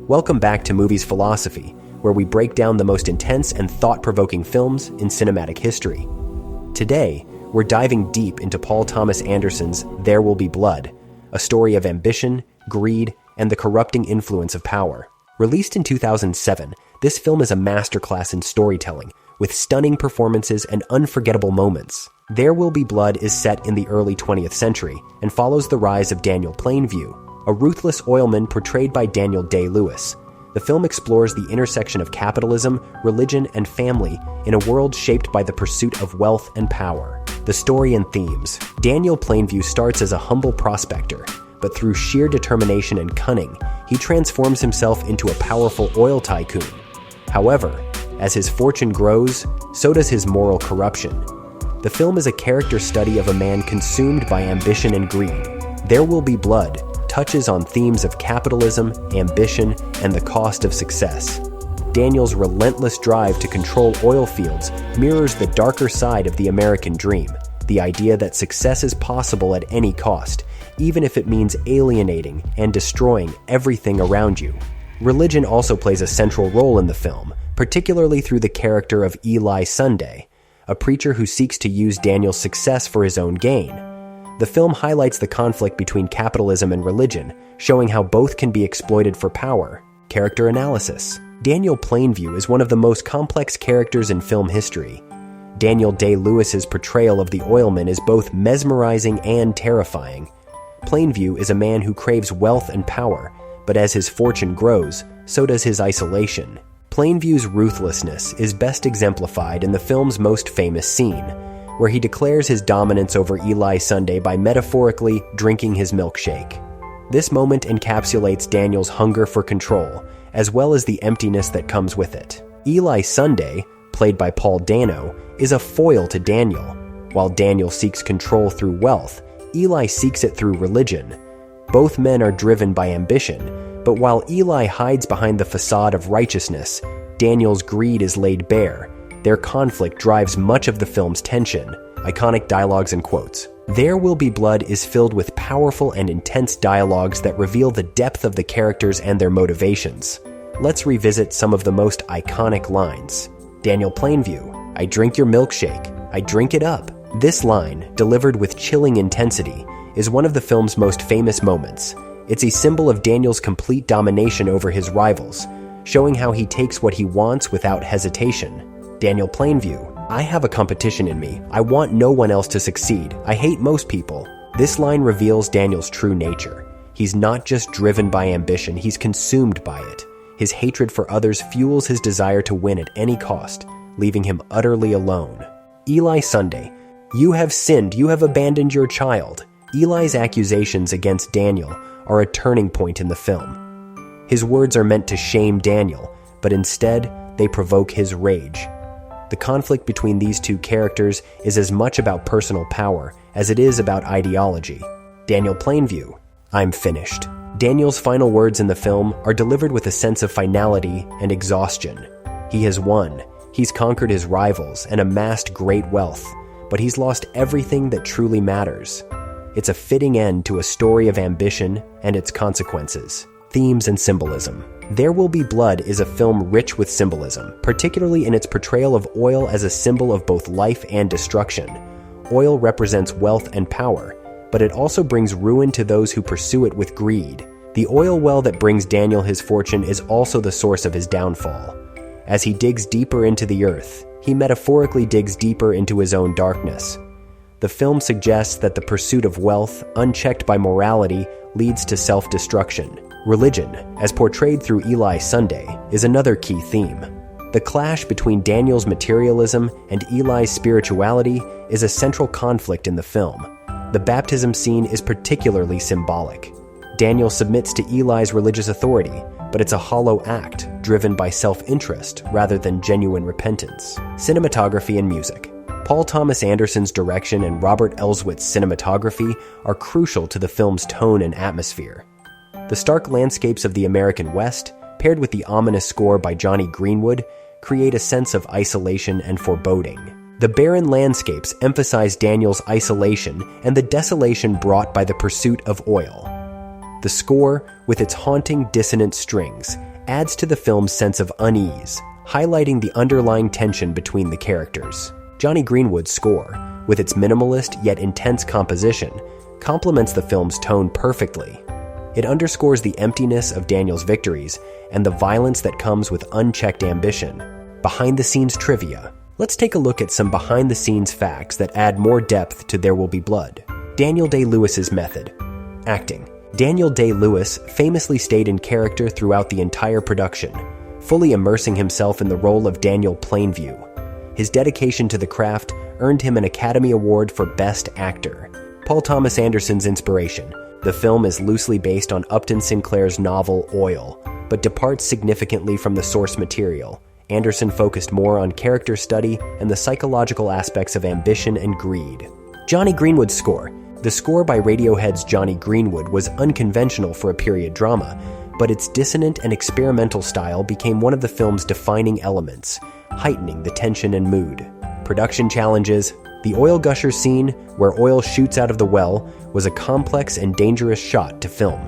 Welcome back to Movies Philosophy, where we break down the most intense and thought-provoking films in cinematic history. Today, we're diving deep into Paul Thomas Anderson's There Will Be Blood, a story of ambition, greed, and the corrupting influence of power. Released in 2007, this film is a masterclass in storytelling, with stunning performances and unforgettable moments. There Will Be Blood is set in the early 20th century and follows the rise of Daniel Plainview, a ruthless oilman portrayed by Daniel Day-Lewis. The film explores the intersection of capitalism, religion, and family in a world shaped by the pursuit of wealth and power. The story and themes. Daniel Plainview starts as a humble prospector, but through sheer determination and cunning, he transforms himself into a powerful oil tycoon. However, as his fortune grows, so does his moral corruption. The film is a character study of a man consumed by ambition and greed. There Will Be Blood touches on themes of capitalism, ambition, and the cost of success. Daniel's relentless drive to control oil fields mirrors the darker side of the American dream, the idea that success is possible at any cost, even if it means alienating and destroying everything around you. Religion also plays a central role in the film, particularly through the character of Eli Sunday, a preacher who seeks to use Daniel's success for his own gain. The film highlights the conflict between capitalism and religion, showing how both can be exploited for power. Character analysis. Daniel Plainview is one of the most complex characters in film history. Daniel Day-Lewis's portrayal of the oilman is both mesmerizing and terrifying. Plainview is a man who craves wealth and power, but as his fortune grows, so does his isolation. Plainview's ruthlessness is best exemplified in the film's most famous scene, where he declares his dominance over Eli Sunday by metaphorically drinking his milkshake. This moment encapsulates Daniel's hunger for control, as well as the emptiness that comes with it. Eli Sunday, played by Paul Dano, is a foil to Daniel. While Daniel seeks control through wealth, Eli seeks it through religion. Both men are driven by ambition, but while Eli hides behind the facade of righteousness, Daniel's greed is laid bare. Their conflict drives much of the film's tension. Iconic dialogues and quotes. There Will Be Blood is filled with powerful and intense dialogues that reveal the depth of the characters and their motivations. Let's revisit some of the most iconic lines. Daniel Plainview, "I drink your milkshake. I drink it up." This line, delivered with chilling intensity, is one of the film's most famous moments. It's a symbol of Daniel's complete domination over his rivals, showing how he takes what he wants without hesitation. Daniel Plainview, "I have a competition in me. I want no one else to succeed. I hate most people." This line reveals Daniel's true nature. He's not just driven by ambition, he's consumed by it. His hatred for others fuels his desire to win at any cost, leaving him utterly alone. Eli Sunday, "You have sinned. You have abandoned your child." Eli's accusations against Daniel are a turning point in the film. His words are meant to shame Daniel, but instead, they provoke his rage. The conflict between these two characters is as much about personal power as it is about ideology. Daniel Plainview, "I'm finished." Daniel's final words in the film are delivered with a sense of finality and exhaustion. He has won. He's conquered his rivals and amassed great wealth, but he's lost everything that truly matters. It's a fitting end to a story of ambition and its consequences. Themes and symbolism. There Will Be Blood is a film rich with symbolism, particularly in its portrayal of oil as a symbol of both life and destruction. Oil represents wealth and power, but it also brings ruin to those who pursue it with greed. The oil well that brings Daniel his fortune is also the source of his downfall. As he digs deeper into the earth, he metaphorically digs deeper into his own darkness. The film suggests that the pursuit of wealth, unchecked by morality, leads to self-destruction. Religion, as portrayed through Eli Sunday, is another key theme. The clash between Daniel's materialism and Eli's spirituality is a central conflict in the film. The baptism scene is particularly symbolic. Daniel submits to Eli's religious authority, but it's a hollow act driven by self-interest rather than genuine repentance. Cinematography and music. Paul Thomas Anderson's direction and Robert Elswit's cinematography are crucial to the film's tone and atmosphere. The stark landscapes of the American West, paired with the ominous score by Jonny Greenwood, create a sense of isolation and foreboding. The barren landscapes emphasize Daniel's isolation and the desolation brought by the pursuit of oil. The score, with its haunting dissonant strings, adds to the film's sense of unease, highlighting the underlying tension between the characters. Jonny Greenwood's score, with its minimalist yet intense composition, complements the film's tone perfectly. It underscores the emptiness of Daniel's victories and the violence that comes with unchecked ambition. Behind-the-scenes trivia. Let's take a look at some behind-the-scenes facts that add more depth to There Will Be Blood. Daniel Day-Lewis's method. Acting. Daniel Day-Lewis famously stayed in character throughout the entire production, fully immersing himself in the role of Daniel Plainview. His dedication to the craft earned him an Academy Award for Best Actor. Paul Thomas Anderson's inspiration. The film is loosely based on Upton Sinclair's novel Oil, but departs significantly from the source material. Anderson focused more on character study and the psychological aspects of ambition and greed. Jonny Greenwood's score. The score by Radiohead's Jonny Greenwood was unconventional for a period drama, but its dissonant and experimental style became one of the film's defining elements, heightening the tension and mood. Production challenges. The oil gusher scene, where oil shoots out of the well, was a complex and dangerous shot to film.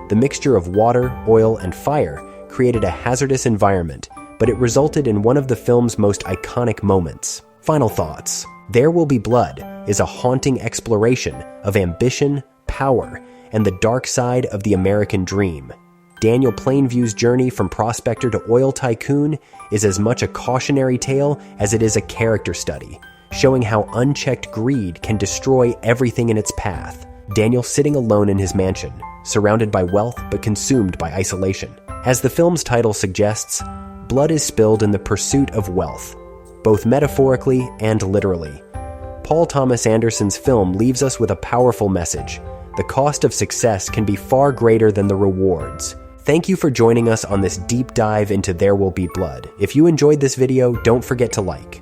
The mixture of water, oil, and fire created a hazardous environment, but it resulted in one of the film's most iconic moments. Final thoughts. There Will Be Blood is a haunting exploration of ambition, power, and the dark side of the American dream. Daniel Plainview's journey from prospector to oil tycoon is as much a cautionary tale as it is a character study, showing how unchecked greed can destroy everything in its path. Daniel sitting alone in his mansion, surrounded by wealth but consumed by isolation. As the film's title suggests, blood is spilled in the pursuit of wealth, both metaphorically and literally. Paul Thomas Anderson's film leaves us with a powerful message. The cost of success can be far greater than the rewards. Thank you for joining us on this deep dive into There Will Be Blood. If you enjoyed this video, don't forget to like.